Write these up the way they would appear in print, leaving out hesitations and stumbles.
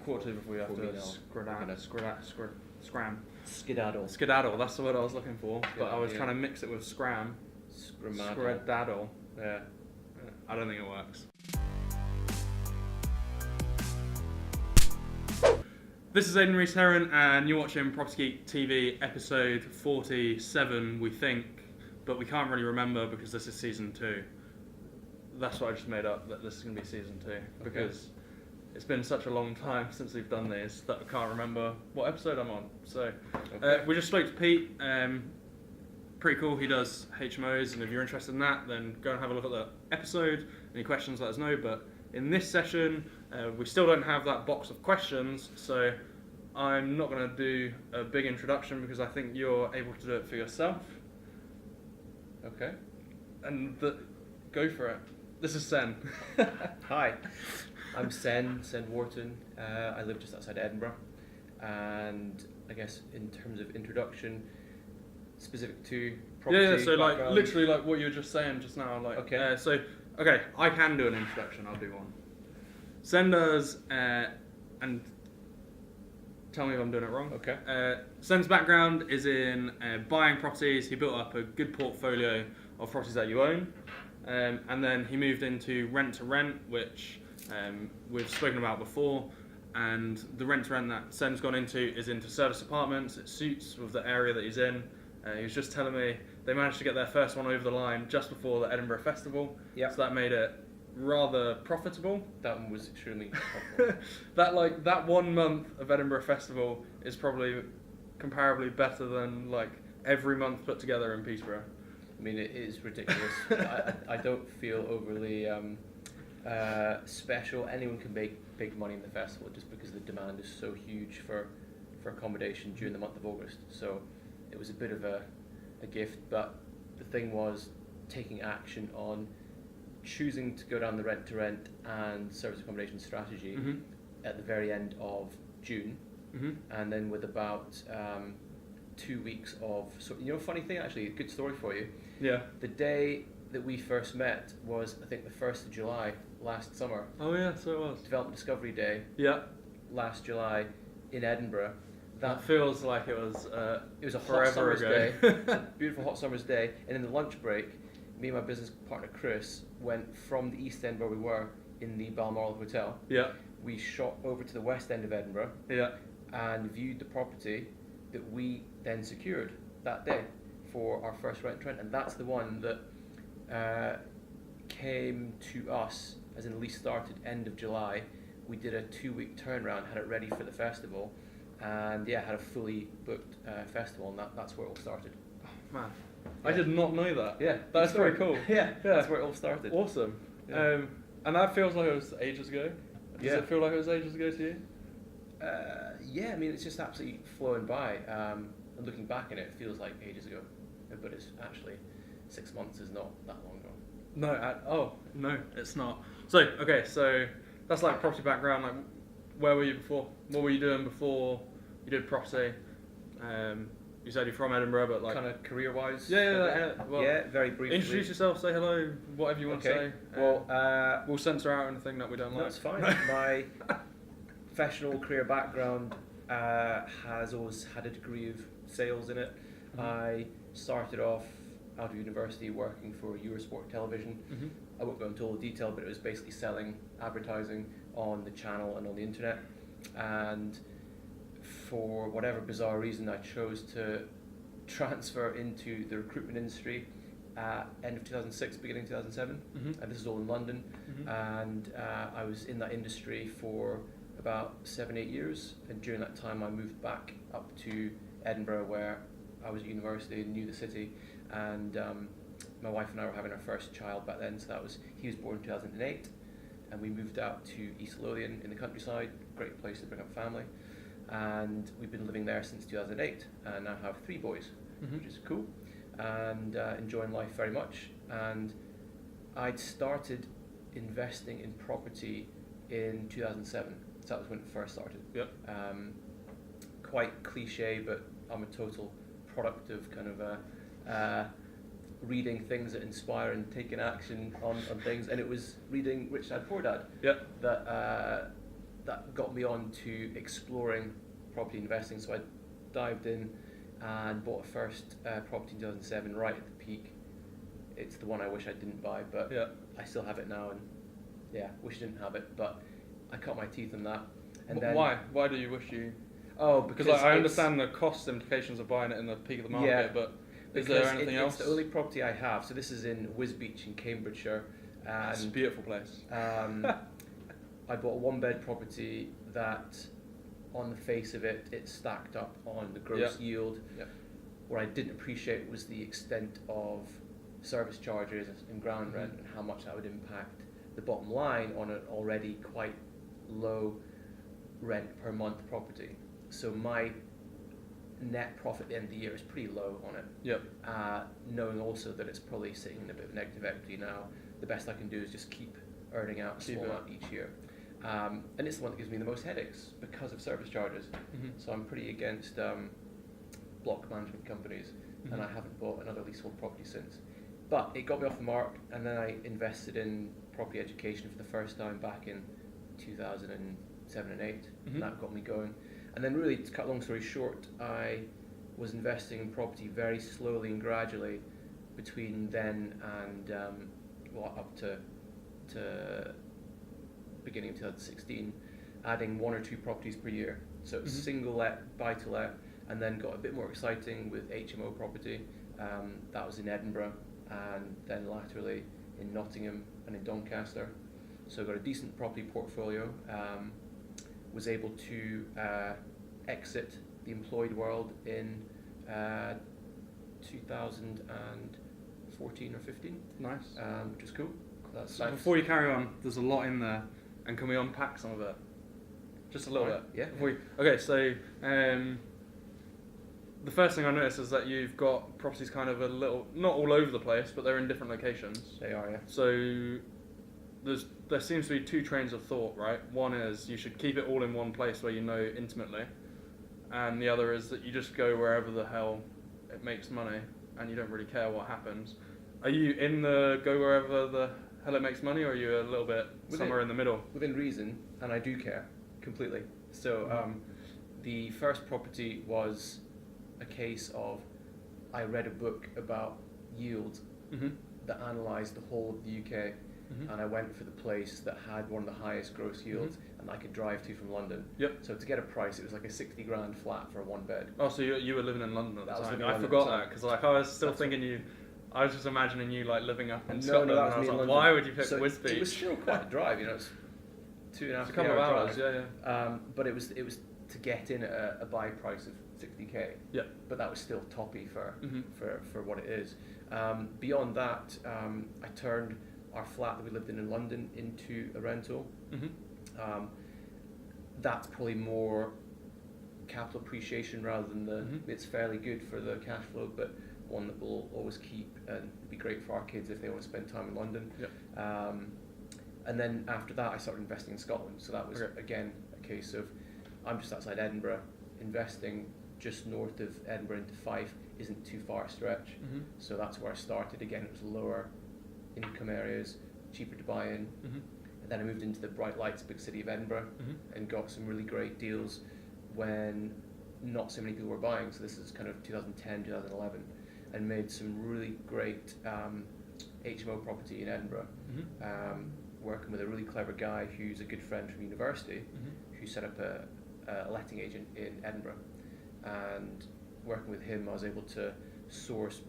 quarter to before you have to scram. Skedaddle, that's the word I was looking for, but I was trying to mix it with scram. Skedaddle. Yeah. I don't think it works. This is Aidan Rees-Heron, and you're watching Property Geek TV episode 47, we think, but we can't really remember because this is season 2. That's what I just made up, that this is going to be season 2, because it's been such a long time since we've done these that I can't remember what episode I'm on. So we just spoke to Pete. Pretty cool. He does HMOs, and if you're interested in that, then go and have a look at the episode. Any questions, let us know. But in this session, we still don't have that box of questions, so I'm not going to do a big introduction because I think you're able to do it for yourself. Okay. And go for it. This is Tsen. Hi, I'm Tsen Wharton. I live just outside Edinburgh, and I guess in terms of introduction, specific to property. So background. Literally like what you were just saying just now. I can do an introduction. I'll do one. Tsen does, and tell me if I'm doing it wrong. Okay. Tsen's background is in buying properties. He built up a good portfolio of properties that you own. And then he moved into rent-to-rent, which we've spoken about before. And the rent-to-rent that Tsen's gone into is into service apartments. It suits with the area that he's in. He was just telling me they managed to get their first one over the line just before the Edinburgh Festival. Yep. So that made it rather profitable. That one was extremely profitable. that 1 month of Edinburgh Festival is probably comparably better than like every month put together in Peterborough. I mean, it is ridiculous. I don't feel overly special. Anyone can make big money in the festival just because the demand is so huge for accommodation during the month of August. So it was a bit of a gift, but the thing was taking action on choosing to go down the rent-to-rent and service accommodation strategy at the very end of June, and then with about 2 weeks of funny thing actually, a good story for you. Yeah. The day that we first met was, I think, the 1st of July last summer. Oh yeah, so it was. Development Discovery Day. Yeah. Last July in Edinburgh. That feels like it was a forever hot summer's ago. day. It was a beautiful hot summer's day, and in the lunch break, me and my business partner Chris went from the East End where we were in the Balmoral Hotel. Yeah. We shot over to the West End of Edinburgh. Yeah. And viewed the property that we then secured that day for our first rent-to-rent, and that's the one that came to us, as in the lease started end of July. We did a 2-week turnaround, had it ready for the festival, and had a fully booked festival, and that's where it all started. Oh man, I did not know that. Yeah, that's very cool. Yeah, that's where it all started. Awesome. Yeah. And that feels like it was ages ago. Does it feel like it was ages ago to you? I mean, it's just absolutely flowing by. And looking back on it, it feels like ages ago, but it's actually 6 months is not that long ago. No, it's not. So that's like property background. Like, where were you before? What were you doing before you did property? You said you're from Edinburgh, but like kind of career-wise. Well, very briefly. Introduce yourself. Say hello. Whatever you want to say. Well, we'll censor out anything that we don't like. That's fine. My professional career background has always had a degree of sales in it. I started off out of university working for Eurosport Television. I won't go into all the detail, but it was basically selling advertising on the channel and on the internet. And for whatever bizarre reason, I chose to transfer into the recruitment industry end of 2006, beginning 2007. And this is all in London. And I was in that industry for about 7-8 years, and during that time I moved back up to Edinburgh, where I was at university and knew the city, and my wife and I were having our first child back then, so he was born in 2008, and we moved out to East Lothian in the countryside, great place to bring up family, and we've been living there since 2008, and now have 3 boys, which is cool, and enjoying life very much. And I'd started investing in property in 2007. So that was when it first started. Yep. Quite cliche, but I'm a total product of kind of reading things that inspire and taking action on things. And it was reading Rich Dad Poor Dad that that got me on to exploring property investing. So I dived in and bought a first property in 2007, right at the peak. It's the one I wish I didn't buy, but Yeah. I still have it now, and yeah, wish I didn't have it, but I cut my teeth on that. And But then why? Why do you wish you? Oh, Because because I it's- understand the cost implications of buying it in the peak of the market, Yeah, but is because there anything else? It's the only property I have. So this is in Wisbech in Cambridgeshire, It's a and beautiful place. I bought a one-bed property that, on the face of it, it stacked up on the gross yield. Yeah. What I didn't appreciate was the extent of service charges and ground rent and how much that would impact the bottom line on an already quite low rent per month property. So my net profit at the end of the year is pretty low on it. Yep. Knowing also that it's probably sitting in a bit of negative equity now, the best I can do is just keep earning out a small amount each year. And it's the one that gives me the most headaches because of service charges. So I'm pretty against block management companies, and I haven't bought another leasehold property since. But it got me off the mark, and then I invested in property education for the first time back in 2007 and 8, and that got me going. And then really, to cut a long story short, I was investing in property very slowly and gradually between then and up to beginning of 2016, adding 1 or 2 properties per year. So it was single let, buy to let, and then got a bit more exciting with HMO property. That was in Edinburgh, and then laterally in Nottingham and in Doncaster. So got a decent property portfolio. Was able to exit the employed world in 2014 or 15. Nice. Which is cool. That's So nice. before you carry on, there's a lot in there, and can we unpack some of it? Just a little Right, bit. yeah. Okay, so the first thing I noticed is that you've got properties kind of a little, not all over the place, but they're in different locations. They are, yeah. So there seems to be 2 trains of thought, right? One is you should keep it all in one place where you know intimately, and the other is that you just go wherever the hell it makes money, and you don't really care what happens. Are you in the go wherever the hell it makes money, or are you a little bit somewhere in the middle? Within reason, and I do care completely. So the first property was a case of I read a book about yield that analysed the whole of the UK, and I went for the place that had one of the highest gross yields and I could drive to from London. Yep. So to get a price, it was like a 60 grand flat for a 1 bed. Oh, so you were living in London at the I was time. living in I London forgot at the that, time. because like I was still thinking you. I was just imagining you like living up in No, Scotland, that was and I was me in like, London. why would you pick So Wisbech? it was still quite a drive, you know, it's 2.5 It's a couple of hours, drive. yeah. But it was to get in at a buy price of 60k. Yeah. But that was still toppy for what it is. Beyond that, I turned our flat that we lived in London into a rental. That's probably more capital appreciation rather than it's fairly good for the cash flow, but one that we'll always keep and be great for our kids if they want to spend time in London. Yep. And then after that, I started investing in Scotland. So that was again a case of I'm just outside Edinburgh, investing just north of Edinburgh into Fife isn't too far a stretch. So that's where I started. Again, it was lower income areas, cheaper to buy in. And then I moved into the bright lights, big city of Edinburgh, and got some really great deals when not so many people were buying. So this is kind of 2010, 2011, and made some really great HMO property in Edinburgh. Working with a really clever guy who's a good friend from university, who set up a letting agent in Edinburgh. And working with him, I was able to source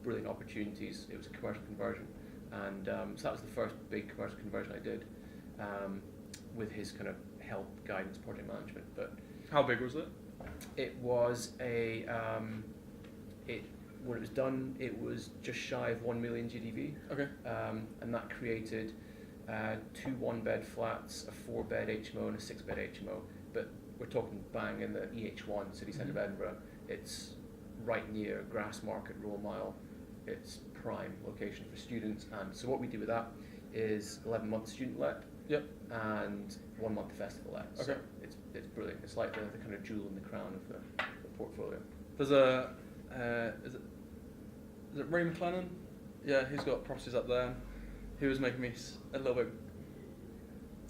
brilliant opportunities. It was a commercial conversion, and so that was the first big commercial conversion I did, with his kind of help, guidance, project management. But how big was it? it was a when it was done, it was just shy of 1 million GDV. Okay. And that created 2 1-bed flats, a 4-bed HMO, and a 6-bed HMO. But we're talking bang in the EH1 city centre of Edinburgh. It's right near Grassmarket, Royal Mile. It's prime location for students. And so what we do with that is 11 months student let. Yep. And 1 month festival let. Okay. So it's brilliant. It's like the kind of jewel in the crown of the portfolio. There's a is it Ray McLennan? Yeah, he's got properties up there. He was making me a little bit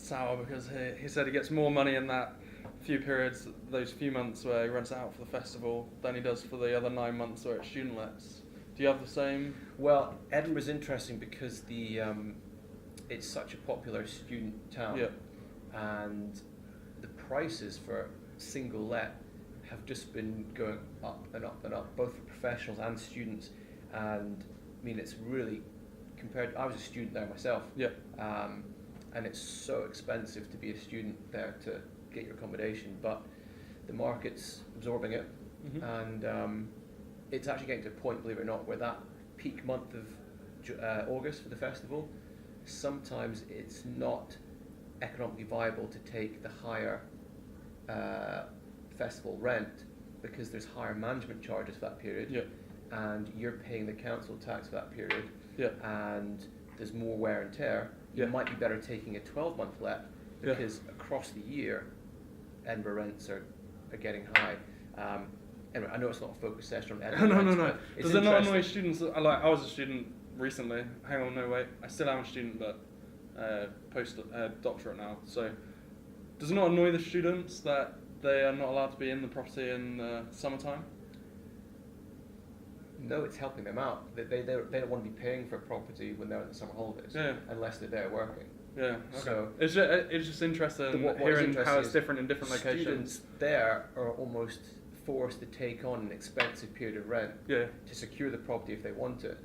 sour because he said he gets more money in that few periods, those few months where he rents it out for the festival, than he does for the other 9 months where it's student lets. Do you have the same? Well, Edinburgh's interesting because it's such a popular student town, and the prices for single let have just been going up and up and up, both for professionals and students. And I mean, it's really compared. I was a student there myself, and it's so expensive to be a student there to get your accommodation, but the market's absorbing it, and it's actually getting to a point, believe it or not, where that peak month of August for the festival, sometimes it's not economically viable to take the higher festival rent because there's higher management charges for that period, and you're paying the council tax for that period, and there's more wear and tear. You might be better taking a 12-month let because across the year, Edinburgh rents are getting high. Anyway, I know it's not a focus session on Edinburgh rents, No. Does it not annoy students? I was a student recently. Hang on, no wait. I still am a student, but post-doctorate now. So, does it not annoy the students that they are not allowed to be in the property in the summertime? No, it's helping them out. They don't want to be paying for a property when they're in the summer holidays, unless they're there working. Yeah, okay. So it's just interesting hearing how it's different in different locations. Students there are almost forced to take on an expensive period of rent to secure the property if they want it.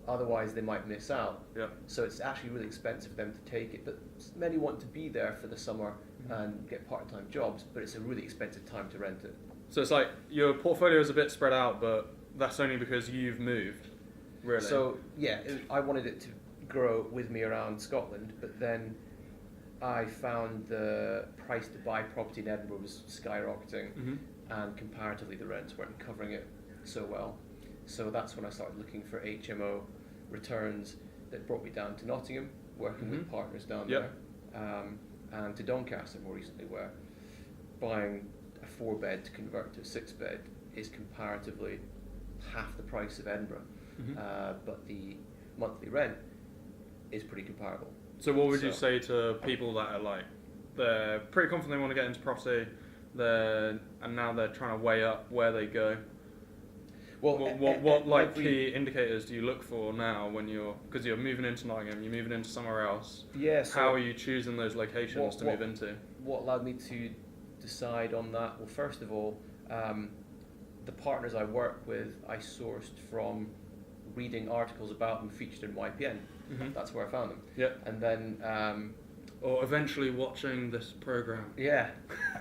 Otherwise, they might miss out. So it's actually really expensive for them to take it. But many want to be there for the summer and get part-time jobs, but it's a really expensive time to rent it. So it's like your portfolio is a bit spread out, but that's only because you've moved, really. So I wanted it to grow with me around Scotland, but then I found the price to buy property in Edinburgh was skyrocketing, and comparatively the rents weren't covering it so well. So that's when I started looking for HMO returns that brought me down to Nottingham, working with partners down there, and to Doncaster more recently, where buying a 4-bed to convert to a 6-bed is comparatively half the price of Edinburgh, but the monthly rent is pretty comparable. So what would you say to people that are like, they're pretty confident they want to get into property, and now they're trying to weigh up where they go? Well, what key indicators do you look for now when because you're moving into Nottingham, you're moving into somewhere else? So how are you choosing those locations to move into? What allowed me to decide on that? Well, first of all, the partners I work with, I sourced from reading articles about them featured in YPN. That's where I found them. And then or eventually watching this program.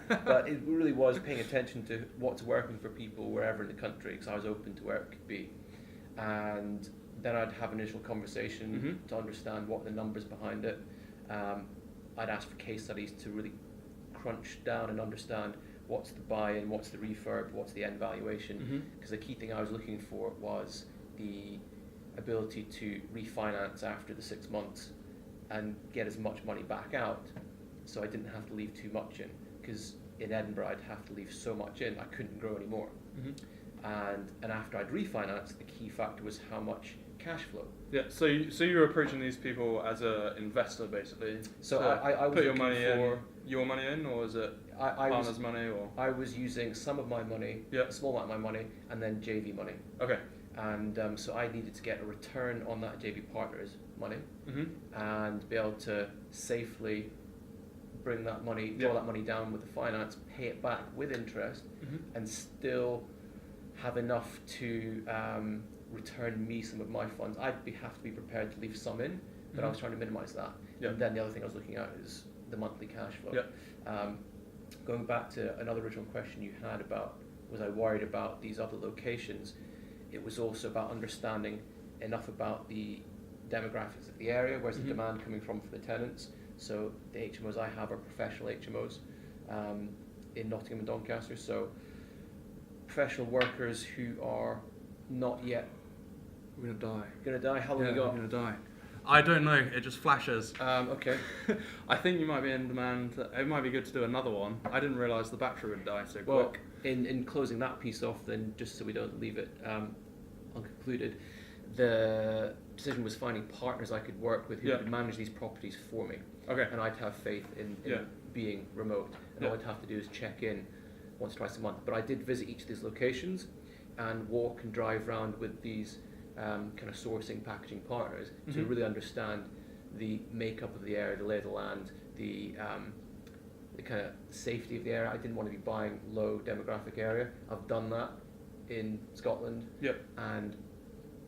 But it really was paying attention to what's working for people wherever in the country, because I was open to where it could be. And then I'd have an initial conversation to understand what the numbers behind it. I'd ask for case studies to really crunch down and understand what's the buy-in, what's the refurb, what's the end valuation. Because the key thing I was looking for was the ability to refinance after the 6 months and get as much money back out, so I didn't have to leave too much in, because in Edinburgh I'd have to leave so much in I couldn't grow anymore. And after I'd refinanced, the key factor was how much cash flow. So you were approaching these people as an investor basically. So I was put your money in, or is it partner's money? Or I was using some of my money, a small amount of my money, and then JV money. Okay. And so I needed to get a return on that JV partner's money, and be able to safely bring that money, draw that money down with the finance, pay it back with interest, and still have enough to return me some of my funds. I'd have to be prepared to leave some in, but I was trying to minimise that. And then the other thing I was looking at is the monthly cash flow. Going back to another original question you had about, was I worried about these other locations? It was also about understanding enough about the demographics of the area, where's the demand coming from for the tenants. So the HMOs I have are professional HMOs in Nottingham and Doncaster, so professional workers who are not yet We're gonna die. How long have you got? We're gonna die. I don't know, it just flashes. Okay. I think you might be in demand. It might be good to do another one. I didn't realise the battery would die so quick. In closing that piece off, then, just so we don't leave it unconcluded, the decision was finding partners I could work with who Yeah. could manage these properties for me. Okay. And I'd have faith in Yeah. being remote. And Yeah. all I'd have to do is check in once or twice a month. But I did visit each of these locations and walk and drive around with these kind of sourcing, packaging partners to Mhm. really understand the makeup of the area, the lay of the land, the kind of safety of the area. I didn't want to be buying low demographic area. I've done that in Scotland Yep. and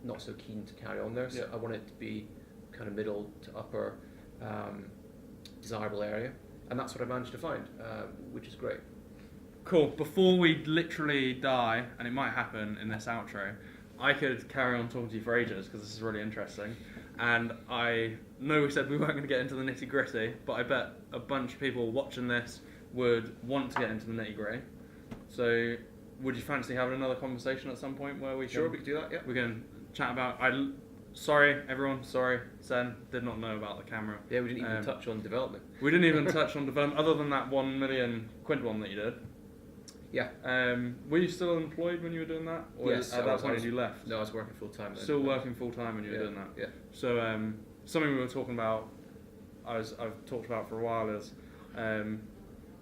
not so keen to carry on there. So Yeah. I want it to be kind of middle to upper desirable area. And that's what I managed to find, which is great. Cool. Before we literally die, and it might happen in this outro, I could carry on talking to you for ages because this is really interesting. And I know we said we weren't going to get into the nitty gritty, but I bet a bunch of people watching this would want to get into the nitty gritty. So, would you fancy having another conversation at some point where we Sure, we could do that, yeah. we can chat about? Sorry, everyone. Sorry, Tsen did not know about the camera. Yeah, we didn't even touch on development. We didn't even touch on development other than that 1 million quid one that you did. Yeah. Were you still employed when you were doing that? Or Yes, at that point you left? No, I was working full time then. Still working full time when you were doing that. Yeah. So something we were talking about, I've talked about for a while is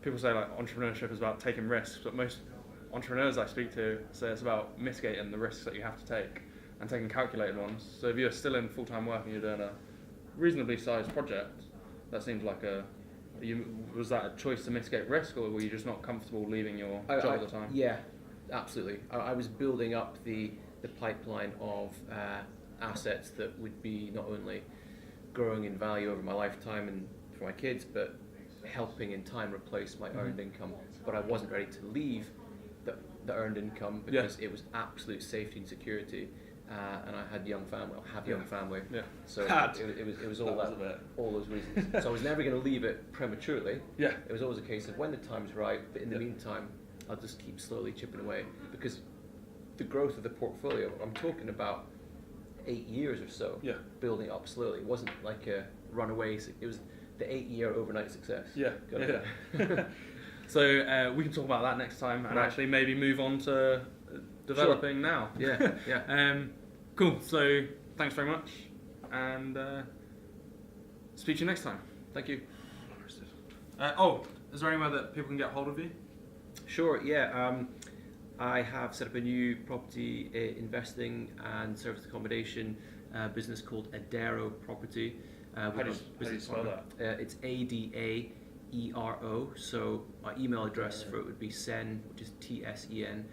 people say like entrepreneurship is about taking risks, but most entrepreneurs I speak to say it's about mitigating the risks that you have to take and taking calculated ones. So if you're still in full time work and you're doing a reasonably sized project, that seems like was that a choice to mitigate risk, or were you just not comfortable leaving your job at the time? Yeah, absolutely. I was building up the pipeline of assets that would be not only growing in value over my lifetime and for my kids, but helping in time replace my earned income. But I wasn't ready to leave the earned income because it was absolute safety and security. And I had young family. I have young family. Yeah. So it was all all those reasons. So I was never going to leave it prematurely. Yeah. It was always a case of when the time's right. But in the meantime, I'll just keep slowly chipping away because the growth of the portfolio. I'm talking about 8 years or so. Yeah. Building up slowly. It wasn't like a runaway. It was the 8-year overnight success. Yeah. Got it? Yeah. So we can talk about that next time and actually maybe move on to developing now. Yeah, yeah. Cool. So thanks very much, and speak to you next time. Thank you. Is there anywhere that people can get hold of you? Sure, yeah. I have set up a new property investing and serviced accommodation business called Adero Property. How do you spell that? It's ADAERO. So my email address for it would be Tsen, which is TSEN,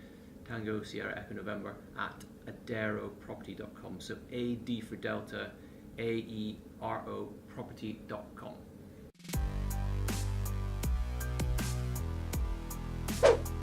Tango Sierra Echo November, at aderoproperty.com. So AD for Delta, AERO property.com.